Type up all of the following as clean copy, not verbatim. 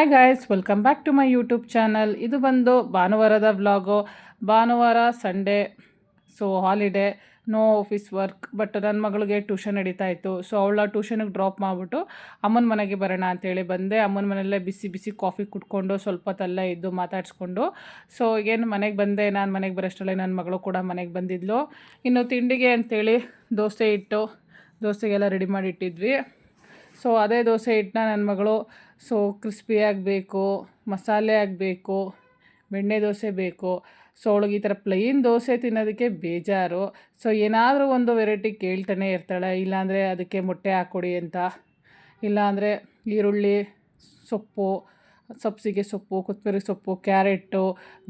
Hi guys, welcome back to my YouTube channel. ಇದು ಬಂದು ಭಾನುವಾರದ ವ್ಲಾಗು. ಭಾನುವಾರ Sunday, so holiday, no office work. But ನನ್ನ ಮಗಳಿಗೆ ಟ್ಯೂಷನ್ ನಡೀತಾ ಇತ್ತು. ಸೊ ಅವಳ ಟ್ಯೂಷನಿಗೆ ಡ್ರಾಪ್ ಮಾಡಿಬಿಟ್ಟು ಅಮ್ಮನ ಮನೆಗೆ ಬರೋಣ ಅಂತೇಳಿ ಬಂದೆ. ಅಮ್ಮನ ಮನೆಯಲ್ಲೇ ಬಿಸಿ ಬಿಸಿ ಕಾಫಿ ಕುಟ್ಕೊಂಡು ಸ್ವಲ್ಪ ಹೊತ್ತಲ್ಲೇ ಇದ್ದು ಮಾತಾಡಿಸ್ಕೊಂಡು ಸೊ ಏನು ಮನೆಗೆ ಬಂದೆ. ನಾನು ಮನೆಗೆ ಬರೋಷ್ಟರಲ್ಲೇ ನನ್ನ ಮಗಳು ಕೂಡ ಮನೆಗೆ ಬಂದಿದ್ಲು. ಇನ್ನು ತಿಂಡಿಗೆ ಅಂಥೇಳಿ ದೋಸೆ ಇಟ್ಟು ದೋಸೆಗೆಲ್ಲ ರೆಡಿ ಮಾಡಿ ಇಟ್ಟಿದ್ವಿ. ಸೊ ಅದೇ ದೋಸೆ ಹಿಟ್ಟನ್ನ ನನ್ನ ಮಗಳು ಸೊ ಕ್ರಿಸ್ಪಿ ಆಗಬೇಕು, ಮಸಾಲೆ ಆಗಬೇಕು, ಬೆಣ್ಣೆ ದೋಸೆ ಬೇಕು. ಸೊ ಅವಳಿಗೆ ಈ ಥರ ಪ್ಲೈನ್ ದೋಸೆ ತಿನ್ನೋದಕ್ಕೆ ಬೇಜಾರು. ಸೊ ಏನಾದರೂ ಒಂದು ವೆರೈಟಿ ಕೇಳ್ತಾನೆ ಇರ್ತಾಳೆ. ಇಲ್ಲಾಂದರೆ ಅದಕ್ಕೆ ಮೊಟ್ಟೆ ಹಾಕ್ಕೊಡಿ ಅಂತ, ಇಲ್ಲಾಂದರೆ ಈರುಳ್ಳಿ, ಸೊಪ್ಪು, ಸಬ್ಸಿಗೆ ಸೊಪ್ಪು, ಕೊತ್ತಂಬರಿ ಸೊಪ್ಪು, ಕ್ಯಾರೆಟು,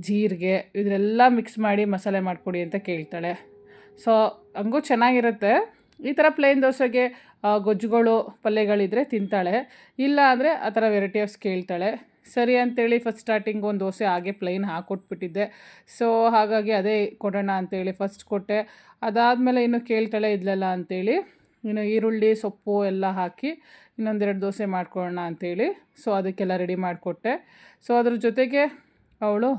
ಜೀರಿಗೆ ಇದನ್ನೆಲ್ಲ ಮಿಕ್ಸ್ ಮಾಡಿ ಮಸಾಲೆ ಮಾಡಿಕೊಡಿ ಅಂತ ಕೇಳ್ತಾಳೆ. ಸೊ ಹಂಗೂ ಚೆನ್ನಾಗಿರುತ್ತೆ. ಈ ಥರ ಪ್ಲೇನ್ ದೋಸೆಗೆ ಗೊಜ್ಜುಗಳು ಪಲ್ಯಗಳಿದ್ರೆ ತಿಂತಾಳೆ. ಇಲ್ಲ ಅಂದರೆ ಆ ಥರ ವೆರೈಟೀಸ್ ಕೇಳ್ತಾಳೆ. ಸರಿ ಅಂತೇಳಿ ಫಸ್ಟ್ ಸ್ಟಾರ್ಟಿಂಗ್ ಒಂದು ದೋಸೆ ಹಾಗೆ ಪ್ಲೈನ್ ಹಾಕ್ಕೊಟ್ಬಿಟ್ಟಿದ್ದೆ. ಸೊ ಹಾಗಾಗಿ ಅದೇ ಕೊಡೋಣ ಅಂತೇಳಿ ಫಸ್ಟ್ ಕೊಟ್ಟೆ. ಅದಾದಮೇಲೆ ಇನ್ನು ಕೇಳ್ತಾಳೆ ಇದ್ಲಲ್ಲ ಅಂಥೇಳಿ ಇನ್ನು ಈರುಳ್ಳಿ, ಸೊಪ್ಪು ಎಲ್ಲ ಹಾಕಿ ಇನ್ನೊಂದೆರಡು ದೋಸೆ ಮಾಡ್ಕೊಳ್ಳೋಣ ಅಂಥೇಳಿ ಸೊ ಅದಕ್ಕೆಲ್ಲ ರೆಡಿ ಮಾಡಿಕೊಟ್ಟೆ. ಸೊ ಅದ್ರ ಜೊತೆಗೆ ಅವಳು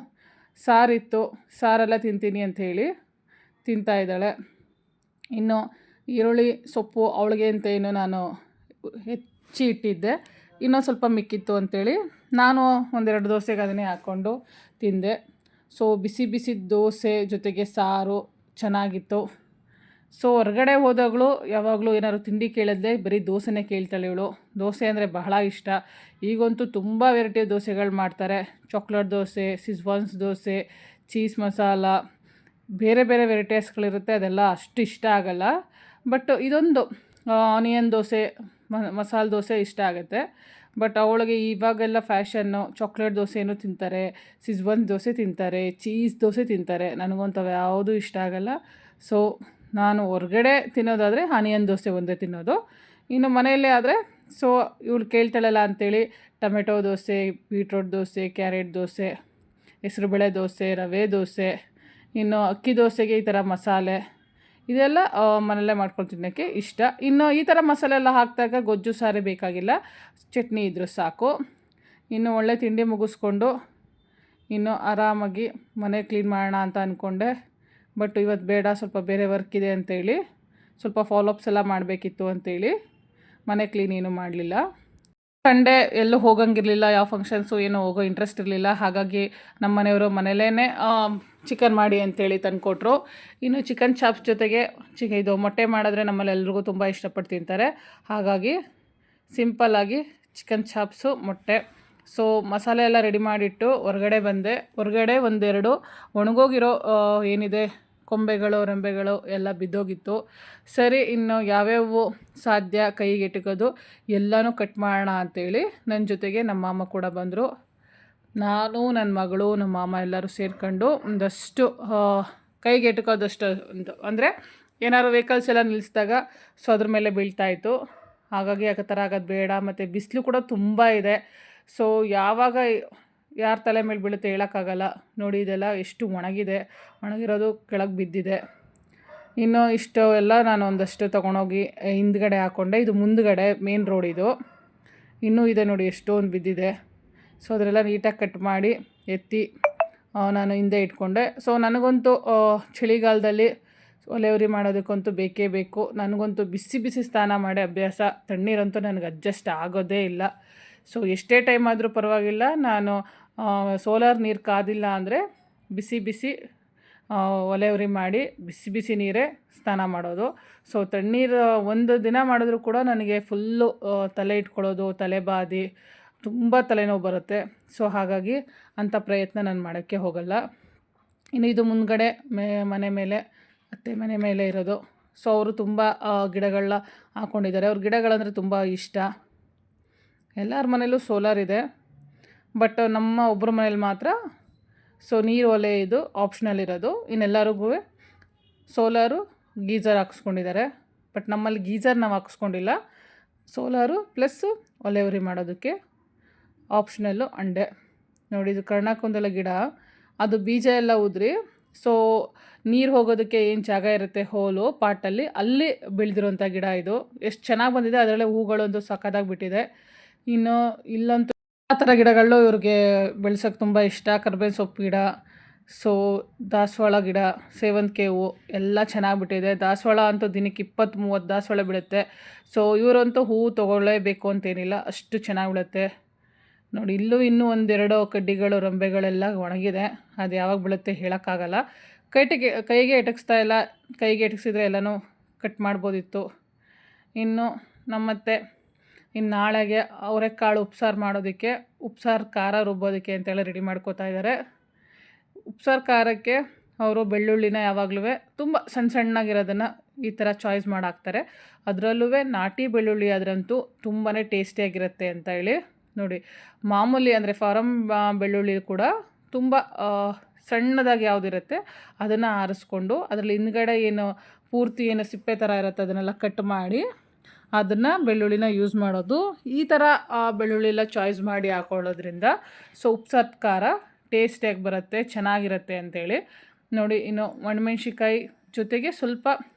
ಸಾರಿತ್ತು, ಸಾರೆಲ್ಲ ತಿಂತೀನಿ ಅಂಥೇಳಿ ತಿಂತಾಯಿದ್ದಾಳೆ. ಇನ್ನು ಈರುಳ್ಳಿ ಸೊಪ್ಪು ಅವಳಿಗೆ ಅಂತ ಏನು ನಾನು ಹೆಚ್ಚಿ ಇಟ್ಟಿದ್ದೆ. ಇನ್ನೂ ಸ್ವಲ್ಪ ಮಿಕ್ಕಿತ್ತು ಅಂಥೇಳಿ ನಾನು ಒಂದೆರಡು ದೋಸೆಗೆ ಅದನ್ನೇ ಹಾಕ್ಕೊಂಡು ತಿಂದೆ. ಸೊ ಬಿಸಿ ಬಿಸಿ ದೋಸೆ ಜೊತೆಗೆ ಸಾರು ಚೆನ್ನಾಗಿತ್ತು. ಸೊ ಹೊರಗಡೆ ಹೋದಾಗಲೂ ಯಾವಾಗಲೂ ಏನಾದ್ರು ತಿಂಡಿ ಕೇಳಿದ್ರೆ ಬರೀ ದೋಸೆನೇ ಕೇಳ್ತಾಳೆ ಇವಳು. ದೋಸೆ ಅಂದರೆ ಬಹಳ ಇಷ್ಟ. ಈಗಂತೂ ತುಂಬ ವೆರೈಟಿ ದೋಸೆಗಳು ಮಾಡ್ತಾರೆ. ಚಾಕ್ಲೇಟ್ ದೋಸೆ, ಸಿಜ್ವಾನ್ಸ್ ದೋಸೆ, ಚೀಸ್ ಮಸಾಲ, ಬೇರೆ ಬೇರೆ ವೆರೈಟೀಸ್ಗಳಿರುತ್ತೆ. ಅದೆಲ್ಲ ಅಷ್ಟು ಇಷ್ಟ ಆಗಲ್ಲ. ಬಟ್ ಇದೊಂದು ಆನಿಯನ್ ದೋಸೆ, ಮಸಾಲೆ ದೋಸೆ ಇಷ್ಟ ಆಗುತ್ತೆ. ಬಟ್ ಅವಳಿಗೆ ಇವಾಗೆಲ್ಲ ಫ್ಯಾಷನ್ನು ಚಾಕ್ಲೇಟ್ ದೋಸೆನೂ ತಿಂತಾರೆ, ಸಿಜ್ವಾನ್ ದೋಸೆ ತಿಂತಾರೆ, ಚೀಸ್ ದೋಸೆ ತಿಂತಾರೆ. ನನಗಂತವು ಯಾವುದೂ ಇಷ್ಟ ಆಗಲ್ಲ. ಸೊ ನಾನು ಹೊರಗಡೆ ತಿನ್ನೋದಾದರೆ ಆನಿಯನ್ ದೋಸೆ ಒಂದೇ ತಿನ್ನೋದು. ಇನ್ನು ಮನೆಯಲ್ಲೇ ಆದರೆ ಸೊ ಇವಳು ಕೇಳ್ತಾಳಲ್ಲ ಅಂಥೇಳಿ tomato dosa, beetroot dosa, carrot dosa, ಹೆಸರುಬೇಳೆ ದೋಸೆ, ರವೆ ದೋಸೆ, ಇನ್ನು ಅಕ್ಕಿ ದೋಸೆಗೆ ಈ ಥರ ಮಸಾಲೆ ಇದೆಲ್ಲ ಮನೆಯಲ್ಲೇ ಮಾಡ್ಕೊಂಡು ತಿನ್ನೋಕ್ಕೆ ಇಷ್ಟ. ಇನ್ನು ಈ ಥರ ಮಸಾಲೆ ಎಲ್ಲ ಹಾಕಿದಾಗ ಗೊಜ್ಜು ಸಾರೇ ಬೇಕಾಗಿಲ್ಲ, ಚಟ್ನಿ ಇದ್ದರೂ ಸಾಕು. ಇನ್ನು ಒಳ್ಳೆ ತಿಂಡಿ ಮುಗಿಸ್ಕೊಂಡು ಇನ್ನು ಆರಾಮಾಗಿ ಮನೆ ಕ್ಲೀನ್ ಮಾಡೋಣ ಅಂತ ಅಂದ್ಕೊಂಡೆ. ಬಟ್ ಇವತ್ತು ಬೇಡ, ಸ್ವಲ್ಪ ಬೇರೆ ವರ್ಕ್ ಇದೆ ಅಂತೇಳಿ, ಸ್ವಲ್ಪ ಫಾಲೋಅಪ್ಸ್ ಎಲ್ಲ ಮಾಡಬೇಕಿತ್ತು ಅಂತೇಳಿ ಮನೆ ಕ್ಲೀನ್ ಏನೂ ಮಾಡಲಿಲ್ಲ. ಸಂಡೇ ಎಲ್ಲೂ ಹೋಗಂಗಿರಲಿಲ್ಲ, ಯಾವ ಫಂಕ್ಷನ್ಸು ಏನೂ ಹೋಗೋ ಇಂಟ್ರೆಸ್ಟ್ ಇರಲಿಲ್ಲ. ಹಾಗಾಗಿ ನಮ್ಮ ಮನೆಯವರು ಮನೇಲೇ ಚಿಕನ್ ಮಾಡಿ ಅಂತೇಳಿ ತಂದುಕೊಟ್ರು. ಇನ್ನು ಚಿಕನ್ ಚಾಪ್ಸ್ ಜೊತೆಗೆ ಇದು ಮೊಟ್ಟೆ ಮಾಡಿದ್ರೆ ನಮ್ಮಲ್ಲಿ ಎಲ್ರಿಗೂ ತುಂಬ ಇಷ್ಟಪಟ್ಟು ತಿಂತಾರೆ. ಹಾಗಾಗಿ ಸಿಂಪಲ್ಲಾಗಿ ಚಿಕನ್ ಚಾಪ್ಸು, ಮೊಟ್ಟೆ. ಸೊ ಮಸಾಲೆ ಎಲ್ಲ ರೆಡಿ ಮಾಡಿಟ್ಟು ಹೊರಗಡೆ ಬಂದೆ. ಹೊರಗಡೆ ಒಂದೆರಡು ಒಣಗೋಗಿರೋ ಏನಿದೆ ಕೊಂಬೆಗಳು, ರೆಂಬೆಗಳು ಎಲ್ಲ ಬಿದ್ದೋಗಿತ್ತು. ಸರಿ, ಇನ್ನು ಯಾವ್ಯಾವು ಸಾಧ್ಯ ಕೈಗೆ ಎಟಕೋದು ಎಲ್ಲನೂ ಕಟ್ ಮಾಡೋಣ ಅಂಥೇಳಿ ನನ್ನ ಜೊತೆಗೆ ನಮ್ಮ ಮಾಮ ಕೂಡ ಬಂದರು. ನಾನು, ನನ್ನ ಮಗಳು, ನಮ್ಮ ಮಾಮ ಎಲ್ಲರೂ ಸೇರ್ಕೊಂಡು ಒಂದಷ್ಟು ಕೈಗೆ ಎಟಕೋದಷ್ಟು ಅಂದರೆ ಏನಾದ್ರು ವೆಹಿಕಲ್ಸ್ ಎಲ್ಲ ನಿಲ್ಲಿಸಿದಾಗ ಸೊ ಅದ್ರ ಮೇಲೆ ಬೀಳ್ತಾಯಿತ್ತು. ಹಾಗಾಗಿ ಆ ಥರ ಆಗೋದು ಬೇಡ. ಮತ್ತು ಬಿಸಿಲು ಕೂಡ ತುಂಬ ಇದೆ. ಸೊ ಯಾವಾಗ ಯಾರ ತಲೆ ಮೇಲೆ ಬೀಳುತ್ತೆ ಹೇಳೋಕ್ಕಾಗಲ್ಲ. ನೋಡಿ ಇದೆಲ್ಲ ಎಷ್ಟು ಒಣಗಿರೋದು ಕೆಳಗೆ ಬಿದ್ದಿದೆ. ಇನ್ನು ಇಷ್ಟು ಎಲ್ಲ ನಾನು ಒಂದಷ್ಟು ತೊಗೊಂಡೋಗಿ ಹಿಂದ್ಗಡೆ ಹಾಕ್ಕೊಂಡೆ. ಇದು ಮುಂದ್ಗಡೆ ಮೇನ್ ರೋಡ್ ಇದು. ಇನ್ನೂ ಇದೆ ನೋಡಿ ಎಷ್ಟೊಂದು ಬಿದ್ದಿದೆ. ಸೊ ಅದರೆಲ್ಲ ನೀಟಾಗಿ ಕಟ್ ಮಾಡಿ ಎತ್ತಿ ನಾನು ಹಿಂದೆ ಇಟ್ಕೊಂಡೆ. ಸೊ ನನಗಂತೂ ಚಳಿಗಾಲದಲ್ಲಿ ಒಲೆ ಉರಿ ಮಾಡೋದಕ್ಕಂತೂ ಬೇಕೇ ಬೇಕು. ನನಗಂತೂ ಬಿಸಿ ಬಿಸಿ ಸ್ನಾನ ಮಾಡಿ ಅಭ್ಯಾಸ. ತಣ್ಣೀರಂತೂ ನನಗೆ ಅಡ್ಜಸ್ಟ್ ಆಗೋದೇ ಇಲ್ಲ. ಸೊ ಎಷ್ಟೇ ಟೈಮ್ ಆದರೂ ಪರವಾಗಿಲ್ಲ, ನಾನು ಸೋಲಾರ್ ನೀರು ಕಾದಿಲ್ಲ ಅಂದರೆ ಬಿಸಿ ಬಿಸಿ ಒಲೆ ಉರಿ ಮಾಡಿ ಬಿಸಿ ಬಿಸಿ ನೀರೇ ಸ್ನಾನ ಮಾಡೋದು. ಸೊ ತಣ್ಣೀರು ಒಂದು ದಿನ ಮಾಡಿದ್ರೂ ಕೂಡ ನನಗೆ ಫುಲ್ಲು ತಲೆ ಇಟ್ಕೊಳ್ಳೋದು, ತಲೆ ಬಾದಿ ತುಂಬ ತಲೆನೋವು ಬರುತ್ತೆ. ಸೊ ಹಾಗಾಗಿ ಅಂಥ ಪ್ರಯತ್ನ ನಾನು ಮಾಡೋಕ್ಕೆ ಹೋಗಲ್ಲ. ಇನ್ನು ಇದು ಮುಂದ್ಗಡೆ ಮನೆ ಮೇಲೆ ಅತ್ತೆ ಮನೆ ಮೇಲೆ ಇರೋದು. ಸೊ ಅವರು ತುಂಬ ಗಿಡಗಳನ್ನ ಹಾಕ್ಕೊಂಡಿದ್ದಾರೆ. ಅವ್ರ ಗಿಡಗಳಂದರೆ ತುಂಬ ಇಷ್ಟ. ಎಲ್ಲರ ಮನೇಲೂ ಸೋಲಾರ್ ಇದೆ. ಬಟ್ ನಮ್ಮ ಒಬ್ಬರ ಮನೇಲಿ ಮಾತ್ರ ಸೊ ನೀರು ಒಲೆ ಇದು ಆಪ್ಷನಲ್ ಇರೋದು. ಇನ್ನೆಲ್ಲರಿಗೂ ಸೋಲಾರು, ಗೀಝರ್ ಹಾಕ್ಸ್ಕೊಂಡಿದ್ದಾರೆ. ಬಟ್ ನಮ್ಮಲ್ಲಿ ಗೀಝರ್ ನಾವು ಹಾಕ್ಸ್ಕೊಂಡಿಲ್ಲ. ಸೋಲಾರು ಪ್ಲಸ್ಸು ಒಲೆ ಉರಿ ಮಾಡೋದಕ್ಕೆ ಆಪ್ಷನಲ್ಲು ಅಂಡೆ. ನೋಡಿ ಇದು ಕರ್ಣಕುಂದಲ ಗಿಡ, ಅದು ಬೀಜ ಎಲ್ಲ ಉದುರಿ ಸೊ ನೀರು ಹೋಗೋದಕ್ಕೆ ಏನು ಜಾಗ ಇರುತ್ತೆ ಹೋಲು ಪಾಟಲ್ಲಿ, ಅಲ್ಲಿ ಬೆಳೆದಿರೋಂಥ ಗಿಡ ಇದು. ಎಷ್ಟು ಚೆನ್ನಾಗಿ ಬಂದಿದೆ. ಅದರಲ್ಲೇ ಹೂಗಳೊಂದು ಸಕ್ಕತ್ತಾಗಿ ಬಿಟ್ಟಿದೆ. ಇನ್ನು ಇಲ್ಲಂತೂ ಆ ಥರ ಗಿಡಗಳು ಇವ್ರಿಗೆ ಬೆಳ್ಸೋಕ್ಕೆ ತುಂಬ ಇಷ್ಟ. ಕರ್ಬೇವಿನ ಸೊಪ್ಪು ಗಿಡ, ಸೊ ದಾಸವಾಳ ಗಿಡ, ಸೇವಂತಿಗೆ ಹೂವು ಎಲ್ಲ ಚೆನ್ನಾಗಿ ಬಿಟ್ಟಿದೆ. ದಾಸವಾಳ ಅಂತೂ ದಿನಕ್ಕೆ 20-30 ದಾಸವಾಳ ಬಿಡುತ್ತೆ. ಸೊ ಇವರಂತೂ ಹೂವು ತೊಗೊಳ್ಳೇಬೇಕು ಅಂತೇನಿಲ್ಲ, ಅಷ್ಟು ಚೆನ್ನಾಗಿ ಬಿಡುತ್ತೆ. ನೋಡಿ ಇಲ್ಲೂ ಇನ್ನೂ ಒಂದೆರಡು ಕಡ್ಡಿಗಳು ರಂಬೆಗಳೆಲ್ಲ ಒಣಗಿದೆ. ಅದು ಯಾವಾಗ ಬೀಳುತ್ತೆ ಹೇಳೋಕ್ಕಾಗಲ್ಲ. ಕೈಗೆ ಎಟಕಿಸ್ತಾ ಇಲ್ಲ. ಕೈಗೆ ಎಟಕಿಸಿದ್ರೆ ಎಲ್ಲನೂ ಕಟ್ ಮಾಡ್ಬೋದಿತ್ತು. ಇನ್ನು ನಮ್ಮತ್ತೆ ಇನ್ನು ನಾಳೆಗೆ ಅವರೆಕಾಳು ಉಪ್ಸಾರು ಮಾಡೋದಕ್ಕೆ, ಉಪ್ಸಾರು ಖಾರ ರುಬ್ಬೋದಕ್ಕೆ ಅಂತೇಳಿ ರೆಡಿ ಮಾಡ್ಕೋತಾ ಇದ್ದಾರೆ. ಉಪ್ಸಾರು ಖಾರಕ್ಕೆ ಅವರು ಬೆಳ್ಳುಳ್ಳಿನ ಯಾವಾಗಲೂ ತುಂಬ ಸಣ್ಣಗಿರೋದನ್ನು ಈ ಥರ ಚಾಯ್ಸ್ ಮಾಡಾಕ್ತಾರೆ. ಅದರಲ್ಲೂ ನಾಟಿ ಬೆಳ್ಳುಳ್ಳಿ ಆದ್ರಂತೂ ತುಂಬಾ ಟೇಸ್ಟಿಯಾಗಿರುತ್ತೆ ಅಂತ ಹೇಳಿ. ನೋಡಿ ಮಾಮೂಲಿ ಅಂದರೆ ಫಾರಮ್ ಬೆಳ್ಳುಳ್ಳಿ ಕೂಡ ತುಂಬ ಸಣ್ಣದಾಗಿ ಯಾವುದಿರುತ್ತೆ ಅದನ್ನು ಆರಿಸ್ಕೊಂಡು ಅದರಲ್ಲಿ ಹಿಂದ್ಗಡೆ ಏನು ಪೂರ್ತಿ ಏನು ಸಿಪ್ಪೆ ಥರ ಇರುತ್ತೆ ಅದನ್ನೆಲ್ಲ ಕಟ್ ಮಾಡಿ ಅದನ್ನು ಬೆಳ್ಳುಳ್ಳಿನ ಯೂಸ್ ಮಾಡೋದು. ಈ ಥರ ಬೆಳ್ಳುಳ್ಳಿ ಎಲ್ಲ ಚಾಯ್ಸ್ ಮಾಡಿ ಹಾಕೊಳ್ಳೋದ್ರಿಂದ ಸೊ ಉಪ್ಸಾರು ಖಾರ ಟೇಸ್ಟಿಯಾಗಿ ಬರುತ್ತೆ, ಚೆನ್ನಾಗಿರುತ್ತೆ ಅಂಥೇಳಿ. ನೋಡಿ ಇನ್ನು ಒಣಮೆಣ್ಸಿಕಾಯಿ ಜೊತೆಗೆ ಸ್ವಲ್ಪ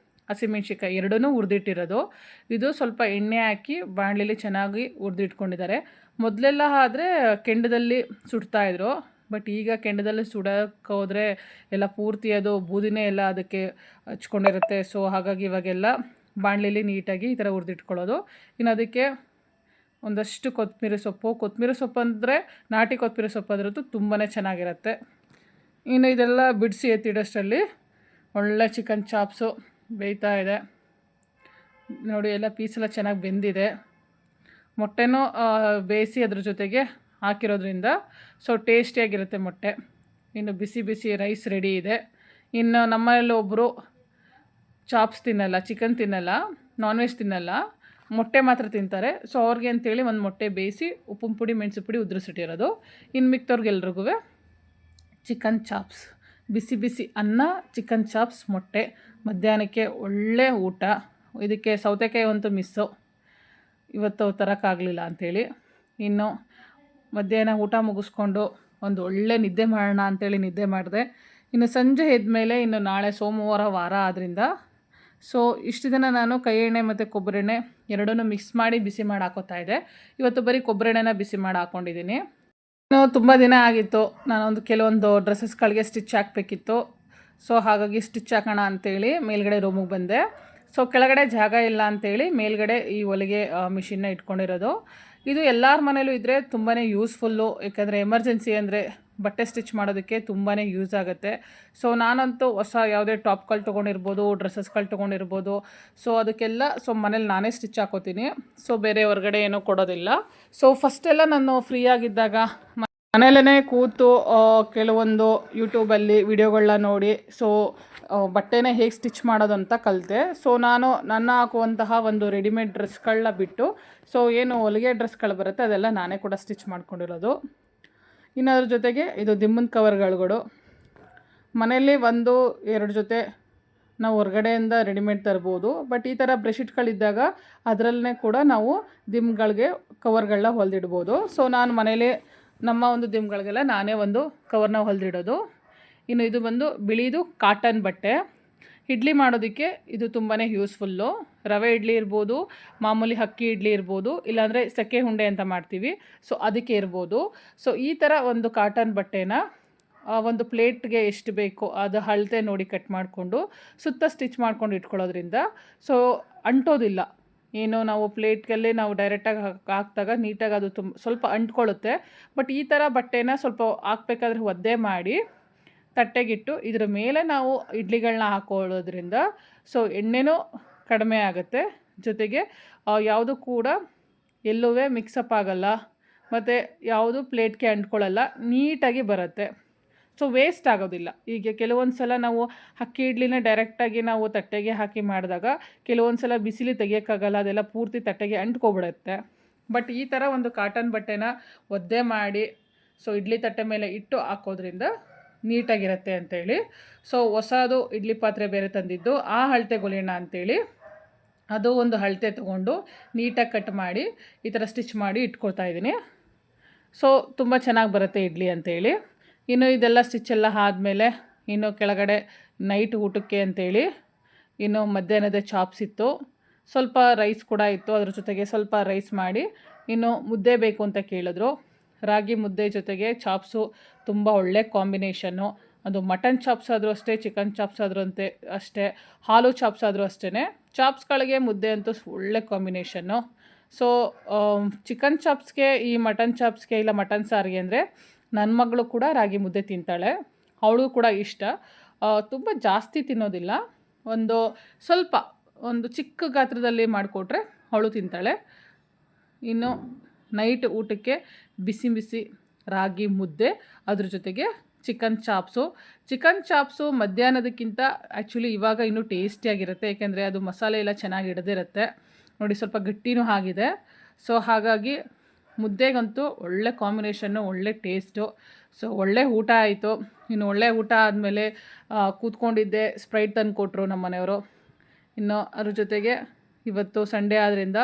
ಹಸಿಮೆಣ್ಸಿಕಾಯಿ ಎರಡನ್ನೂ ಹುರಿದಿಟ್ಟಿರೋದು. ಇದು ಸ್ವಲ್ಪ ಎಣ್ಣೆ ಹಾಕಿ ಬಾಣಲೆಯಲ್ಲಿ ಚೆನ್ನಾಗಿ ಹುರಿದಿಟ್ಕೊಂಡಿದ್ದಾರೆ. ಮೊದಲೆಲ್ಲ ಆದರೆ ಕೆಂಡದಲ್ಲಿ ಸುಡ್ತಾಯಿದ್ರು, ಬಟ್ ಈಗ ಕೆಂಡದಲ್ಲಿ ಸುಡೋಕ್ಕೆ ಹೋದರೆ ಎಲ್ಲ ಪೂರ್ತಿ ಅದು ಬೂದಿನೇ ಎಲ್ಲ ಅದಕ್ಕೆ ಹಚ್ಕೊಂಡಿರುತ್ತೆ. ಸೊ ಹಾಗಾಗಿ ಇವಾಗೆಲ್ಲ ಬಾಣಲೆಯಲ್ಲಿ ನೀಟಾಗಿ ಈ ಥರ ಹುರಿದಿಟ್ಕೊಳ್ಳೋದು. ಇನ್ನು ಅದಕ್ಕೆ ಒಂದಷ್ಟು ಕೊತ್ತಂಬರಿ ಸೊಪ್ಪು ಅಂದರೆ ನಾಟಿ ಕೊತ್ತಂಬರಿ ಸೊಪ್ಪು ಅದರದ್ದು ತುಂಬಾ ಚೆನ್ನಾಗಿರುತ್ತೆ. ಇನ್ನು ಇದೆಲ್ಲ ಬಿಡಿಸಿ ಎತ್ತಿಡೋಷ್ಟರಲ್ಲಿ ಒಳ್ಳೆ ಚಿಕನ್ ಚಾಪ್ಸು ಬೇಯ್ತಾ ಇದೆ. ನೋಡಿ ಎಲ್ಲ ಪೀಸೆಲ್ಲ ಚೆನ್ನಾಗಿ ಬೆಂದಿದೆ. ಮೊಟ್ಟೆನೂ ಬೇಯಿಸಿ ಅದ್ರ ಜೊತೆಗೆ ಹಾಕಿರೋದ್ರಿಂದ ಸೊ ಟೇಸ್ಟಿಯಾಗಿರುತ್ತೆ ಮೊಟ್ಟೆ. ಇನ್ನು ಬಿಸಿ ಬಿಸಿ ರೈಸ್ ರೆಡಿ ಇದೆ. ಇನ್ನು ನಮ್ಮಲ್ಲಿ ಒಬ್ಬರು ಚಾಪ್ಸ್ ತಿನ್ನಲ್ಲ, ಚಿಕನ್ ತಿನ್ನಲ್ಲ, ನಾನ್ ವೆಜ್ ತಿನ್ನಲ್ಲ, ಮೊಟ್ಟೆ ಮಾತ್ರ ತಿಂತಾರೆ. ಸೊ ಅವ್ರಿಗೆ ಅಂತೇಳಿ ಒಂದು ಮೊಟ್ಟೆ ಬೇಯಿಸಿ ಉಪ್ಪಿನ ಪುಡಿ ಮೆಣಸು ಪುಡಿ ಉದುರಿಸಿಟ್ಟಿರೋದು. ಇನ್ನು ಮಿಕ್ತವ್ರಿಗೆಲ್ರಿಗೂ ಚಿಕನ್ ಚಾಪ್ಸ್, ಬಿಸಿ ಬಿಸಿ ಅನ್ನ, ಚಿಕನ್ ಚಾಪ್ಸ್, ಮೊಟ್ಟೆ. ಮಧ್ಯಾಹ್ನಕ್ಕೆ ಒಳ್ಳೆ ಊಟ. ಇದಕ್ಕೆ ಸೌತೆಕಾಯಿ ಅಂತೂ ಮಿಸ್ಸು, ಇವತ್ತು ತರೋಕ್ಕಾಗಲಿಲ್ಲ ಅಂಥೇಳಿ. ಇನ್ನು ಮಧ್ಯಾಹ್ನ ಊಟ ಮುಗಿಸ್ಕೊಂಡು ಒಂದು ಒಳ್ಳೆ ನಿದ್ದೆ ಮಾಡೋಣ ಅಂಥೇಳಿ ನಿದ್ದೆ ಮಾಡಿದೆ. ಇನ್ನು ಸಂಜೆ ಎದ್ಮೇಲೆ ಇನ್ನು ನಾಳೆ ಸೋಮವಾರ ವಾರ ಆದ್ದರಿಂದ ಸೊ ಇಷ್ಟು ದಿನ ನಾನು ಕೈ ಎಣ್ಣೆ ಮತ್ತು ಕೊಬ್ಬರಿ ಎಣ್ಣೆ ಎರಡನ್ನೂ ಮಿಕ್ಸ್ ಮಾಡಿ ಬಿಸಿ ಮಾಡಿ ಹಾಕೋತಾ ಇದ್ದೆ. ಇವತ್ತು ಬರೀ ಕೊಬ್ಬರಿ ಎಣ್ಣೆನ ಬಿಸಿ ಮಾಡಿ ಹಾಕ್ಕೊಂಡಿದ್ದೀನಿ. ಇನ್ನು ತುಂಬ ದಿನ ಆಗಿತ್ತು, ನಾನೊಂದು ಕೆಲವೊಂದು ಡ್ರೆಸ್ಸಸ್ಗಳಿಗೆ ಸ್ಟಿಚ್ ಹಾಕಬೇಕಿತ್ತು. ಸೊ ಹಾಗಾಗಿ ಸ್ಟಿಚ್ ಹಾಕೋಣ ಅಂಥೇಳಿ ಮೇಲ್ಗಡೆ ರೂಮಿಗೆ ಬಂದೆ. ಸೊ ಕೆಳಗಡೆ ಜಾಗ ಇಲ್ಲ ಅಂಥೇಳಿ ಮೇಲ್ಗಡೆ ಈ ಹೊಲಿಗೆ ಮಿಷಿನ್ನ ಇಟ್ಕೊಂಡಿರೋದು. ಇದು ಎಲ್ಲರ ಮನೇಲೂ ಇದ್ದರೆ ತುಂಬಾ ಯೂಸ್ಫುಲ್ಲು. ಯಾಕಂದರೆ ಎಮರ್ಜೆನ್ಸಿ ಅಂದರೆ ಬಟ್ಟೆ ಸ್ಟಿಚ್ ಮಾಡೋದಕ್ಕೆ ತುಂಬಾ ಯೂಸ್ ಆಗುತ್ತೆ. ಸೊ ನಾನಂತೂ ಹೊಸ ಯಾವುದೇ ಟಾಪ್ಗಳು ತೊಗೊಂಡಿರ್ಬೋದು, ಡ್ರೆಸ್ಸಸ್ಗಳು ತೊಗೊಂಡಿರ್ಬೋದು, ಸೊ ಅದಕ್ಕೆಲ್ಲ ಸೊ ಮನೇಲಿ ನಾನೇ ಸ್ಟಿಚ್ ಹಾಕೋತೀನಿ. ಸೊ ಬೇರೆ ಹೊರಗಡೆ ಏನೂ ಕೊಡೋದಿಲ್ಲ. ಸೊ ಫಸ್ಟೆಲ್ಲ ನಾನು ಫ್ರೀ ಆಗಿದ್ದಾಗ ಮನೇಲೇ ಕೂತು ಕೆಲವೊಂದು ಯೂಟ್ಯೂಬಲ್ಲಿ ವಿಡಿಯೋಗಳನ್ನ ನೋಡಿ ಸೊ ಬಟ್ಟೆನೇ ಹೇಗೆ ಸ್ಟಿಚ್ ಮಾಡೋದು ಅಂತ ಕಲಿತೆ. ಸೊ ನಾನು ನನ್ನ ಹಾಕುವಂತಹ ಒಂದು ರೆಡಿಮೇಡ್ ಡ್ರೆಸ್ಗಳನ್ನ ಬಿಟ್ಟು ಸೊ ಏನು ಹೊಲಿಗೆ ಡ್ರೆಸ್ಗಳು ಬರುತ್ತೆ ಅದೆಲ್ಲ ನಾನೇ ಕೂಡ ಸ್ಟಿಚ್ ಮಾಡ್ಕೊಂಡಿರೋದು. ಇನ್ನು ಅದ್ರ ಜೊತೆಗೆ ಇದು ದಿಮ್ಮನ ಕವರ್ಗಳು ಮನೆಯಲ್ಲಿ 1-2 ಜೊತೆ ನಾವು ಹೊರಗಡೆಯಿಂದ ರೆಡಿಮೇಡ್ ತರ್ಬೋದು. ಬಟ್ ಈ ಥರ ಬ್ರೆಶೀಟ್ಗಳಿದ್ದಾಗ ಅದರಲ್ಲೇ ಕೂಡ ನಾವು ದಿಮ್ಗಳಿಗೆ ಕವರ್ಗಳನ್ನ ಹೊಲಿದಿಡ್ಬೋದು. ಸೊ ನಾನು ಮನೇಲಿ ನಮ್ಮ ಒಂದು ದಿಮ್ಗಳಿಗೆಲ್ಲ ನಾನೇ ಒಂದು ಕವರ್ನ ಹೊಲಿದಿಡೋದು. ಇನ್ನು ಇದು ಬಂದು ಬಿಳಿದು ಕಾಟನ್ ಬಟ್ಟೆ. ಇಡ್ಲಿ ಮಾಡೋದಕ್ಕೆ ಇದು ತುಂಬಾ ಯೂಸ್ಫುಲ್ಲು. ರವೆ ಇಡ್ಲಿ ಇರ್ಬೋದು, ಮಾಮೂಲಿ ಅಕ್ಕಿ ಇಡ್ಲಿ ಇರ್ಬೋದು, ಇಲ್ಲಾಂದರೆ ಸೆಕೆ ಉಂಡೆ ಅಂತ ಮಾಡ್ತೀವಿ ಸೊ ಅದಕ್ಕೆ ಇರ್ಬೋದು. ಸೊ ಈ ಥರ ಒಂದು ಕಾಟನ್ ಬಟ್ಟೆನ ಒಂದು ಪ್ಲೇಟ್ಗೆ ಎಷ್ಟು ಬೇಕೋ ಅದು ಅಳತೆ ನೋಡಿ ಕಟ್ ಮಾಡಿಕೊಂಡು ಸುತ್ತ ಸ್ಟಿಚ್ ಮಾಡ್ಕೊಂಡು ಇಟ್ಕೊಳ್ಳೋದ್ರಿಂದ ಸೊ ಅಂಟೋದಿಲ್ಲ. ಏನು ನಾವು ಪ್ಲೇಟ್ಗಲ್ಲೇ ನಾವು ಡೈರೆಕ್ಟಾಗಿ ಹಾಕಿದಾಗ ನೀಟಾಗಿ ಅದು ಸ್ವಲ್ಪ ಅಂಟ್ಕೊಳ್ಳುತ್ತೆ. ಬಟ್ ಈ ಥರ ಬಟ್ಟೆನ ಸ್ವಲ್ಪ ಹಾಕ್ಬೇಕಾದ್ರೆ ಒದ್ದೆ ಮಾಡಿ ತಟ್ಟೆಗಿಟ್ಟು ಇದ್ರ ಮೇಲೆ ನಾವು ಇಡ್ಲಿಗಳನ್ನ ಹಾಕೊಳ್ಳೋದ್ರಿಂದ ಸೊ ಎಣ್ಣೆನೂ ಕಡಿಮೆ ಆಗುತ್ತೆ, ಜೊತೆಗೆ ಯಾವುದು ಕೂಡ ಎಲ್ಲೂ ಮಿಕ್ಸಪ್ ಆಗಲ್ಲ ಮತ್ತು ಯಾವುದು ಪ್ಲೇಟ್ಗೆ ಅಂಟ್ಕೊಳ್ಳಲ್ಲ, ನೀಟಾಗಿ ಬರುತ್ತೆ. ಸೊ ವೇಸ್ಟ್ ಆಗೋದಿಲ್ಲ. ಈಗ ಕೆಲವೊಂದು ಸಲ ನಾವು ಅಕ್ಕಿ ಇಡ್ಲಿನ ಡೈರೆಕ್ಟಾಗಿ ನಾವು ತಟ್ಟೆಗೆ ಹಾಕಿ ಮಾಡಿದಾಗ ಕೆಲವೊಂದು ಸಲ ಬಿಸಿಲಿ ತೆಗಿಯೋಕ್ಕಾಗಲ್ಲ, ಅದೆಲ್ಲ ಪೂರ್ತಿ ತಟ್ಟೆಗೆ ಅಂಟ್ಕೊಬಿಡುತ್ತೆ. ಬಟ್ ಈ ಥರ ಒಂದು ಕಾಟನ್ ಬಟ್ಟೆನ ಒದ್ದೆ ಮಾಡಿ ಸೊ ಇಡ್ಲಿ ತಟ್ಟೆ ಮೇಲೆ ಇಟ್ಟು ಹಾಕೋದ್ರಿಂದ ನೀಟಾಗಿರುತ್ತೆ ಅಂಥೇಳಿ ಸೊ ಹೊಸದು ಇಡ್ಲಿ ಪಾತ್ರೆ ಬೇರೆ ತಂದಿದ್ದು, ಆ ಅಳತೆ ಹೊಲಿಯೋಣ ಅಂಥೇಳಿ ಅದು ಒಂದು ಅಳತೆ ತೊಗೊಂಡು ನೀಟಾಗಿ ಕಟ್ ಮಾಡಿ ಈ ಥರ ಸ್ಟಿಚ್ ಮಾಡಿ ಇಟ್ಕೊಳ್ತಾ ಇದ್ದೀನಿ. ಸೊ ತುಂಬ ಚೆನ್ನಾಗಿ ಬರುತ್ತೆ ಇಡ್ಲಿ ಅಂಥೇಳಿ. ಇನ್ನು ಇದೆಲ್ಲ ಸ್ಟಿಚ್ಚೆಲ್ಲ ಆದಮೇಲೆ ಇನ್ನು ಕೆಳಗಡೆ ನೈಟ್ ಊಟಕ್ಕೆ ಅಂಥೇಳಿ ಇನ್ನು ಮಧ್ಯಾಹ್ನದ ಚಾಪ್ಸ್ ಇತ್ತು, ಸ್ವಲ್ಪ ರೈಸ್ ಕೂಡ ಇತ್ತು. ಅದ್ರ ಜೊತೆಗೆ ಸ್ವಲ್ಪ ರೈಸ್ ಮಾಡಿ ಇನ್ನು ಮುದ್ದೆ ಬೇಕು ಅಂತ ಕೇಳಿದ್ರು. ರಾಗಿ ಮುದ್ದೆ ಜೊತೆಗೆ ಚಾಪ್ಸು ತುಂಬ ಒಳ್ಳೆ ಕಾಂಬಿನೇಷನ್ನು. ಅದು ಮಟನ್ ಚಾಪ್ಸ್ ಆದರೂ ಅಷ್ಟೇ, ಚಿಕನ್ ಚಾಪ್ಸ್ ಆದರೂ ಅಷ್ಟೇ, ಹಾಲು ಚಾಪ್ಸ್ ಆದರೂ ಅಷ್ಟೇ. ಚಾಪ್ಸ್ಗಳಿಗೆ ಮುದ್ದೆ ಅಂತೂ ಒಳ್ಳೆ ಕಾಂಬಿನೇಷನ್ನು. ಸೊ ಚಿಕನ್ ಚಾಪ್ಸ್ಗೆ ಈ ಮಟನ್ ಚಾಪ್ಸ್ಗೆ ಇಲ್ಲ ಮಟನ್ ಸಾರಿಗೆ ಅಂದರೆ ನನ್ನ ಮಗಳು ಕೂಡ ರಾಗಿ ಮುದ್ದೆ ತಿಂತಾಳೆ. ಅವಳು ಕೂಡ ಇಷ್ಟ. ತುಂಬ ಜಾಸ್ತಿ ತಿನ್ನೋದಿಲ್ಲ, ಸ್ವಲ್ಪ ಒಂದು ಚಿಕ್ಕ ಗಾತ್ರದಲ್ಲಿ ಮಾಡಿಕೊಟ್ರೆ ಅವಳು ತಿಂತಾಳೆ. ಇನ್ನು ನೈಟ್ ಊಟಕ್ಕೆ ಬಿಸಿ ಬಿಸಿ ರಾಗಿ ಮುದ್ದೆ, ಅದ್ರ ಜೊತೆಗೆ ಚಿಕನ್ ಚಾಪ್ಸು ಮಧ್ಯಾಹ್ನದಕ್ಕಿಂತ ಆ್ಯಕ್ಚುಲಿ ಇವಾಗ ಇನ್ನೂ ಟೇಸ್ಟಿಯಾಗಿರುತ್ತೆ, ಏಕೆಂದರೆ ಅದು ಮಸಾಲೆ ಎಲ್ಲ ಚೆನ್ನಾಗಿ ಹಿಡಿದಿರುತ್ತೆ. ನೋಡಿ ಸ್ವಲ್ಪ ಗಟ್ಟಿನೂ ಆಗಿದೆ. ಸೊ ಹಾಗಾಗಿ ಮುದ್ದೆಗಂತೂ ಒಳ್ಳೆ ಕಾಂಬಿನೇಷನ್ನು, ಒಳ್ಳೆ ಟೇಸ್ಟು. ಸೊ ಒಳ್ಳೆ ಊಟ ಆಯಿತು. ಇನ್ನು ಒಳ್ಳೆ ಊಟ ಆದಮೇಲೆ ಕೂತ್ಕೊಂಡಿದ್ದೆ, ಸ್ಪ್ರೈಟ್ ತಂದು ಕೊಟ್ಟರು ನಮ್ಮ ಮನೆಯವರು. ಇನ್ನು ಅದ್ರ ಜೊತೆಗೆ ಇವತ್ತು ಸಂಡೇ ಆದ್ದರಿಂದ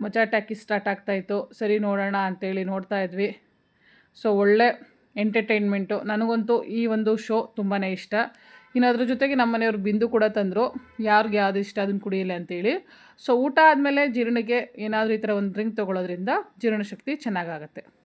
ಮಜಾ ಟಾಕೀಸ್ ಸ್ಟಾರ್ಟ್ ಆಗ್ತಾಯಿತ್ತು. ಸರಿ ನೋಡೋಣ ಅಂತೇಳಿ ನೋಡ್ತಾ ಇದ್ವಿ. ಸೊ ಒಳ್ಳೆ ಎಂಟರ್ಟೈನ್ಮೆಂಟು. ನನಗಂತೂ ಈ ಒಂದು ಶೋ ತುಂಬಾ ಇಷ್ಟ. ಇನ್ನು ಅದ್ರ ಜೊತೆಗೆ ನಮ್ಮ ಮನೆಯವರು ಬಿಂದು ಕೂಡ ತಂದರು, ಯಾರಿಗೆ ಯಾವುದು ಇಷ್ಟ ಅದನ್ನು ಕುಡಿಯಲಿ ಅಂತೇಳಿ. ಸೊ ಊಟ ಆದಮೇಲೆ ಜೀರ್ಣಿಗೆ ಏನಾದರೂ ಈ ಥರ ಒಂದು ಡ್ರಿಂಕ್ ತೊಗೊಳ್ಳೋದ್ರಿಂದ ಜೀರ್ಣಶಕ್ತಿ ಚೆನ್ನಾಗಾಗತ್ತೆ.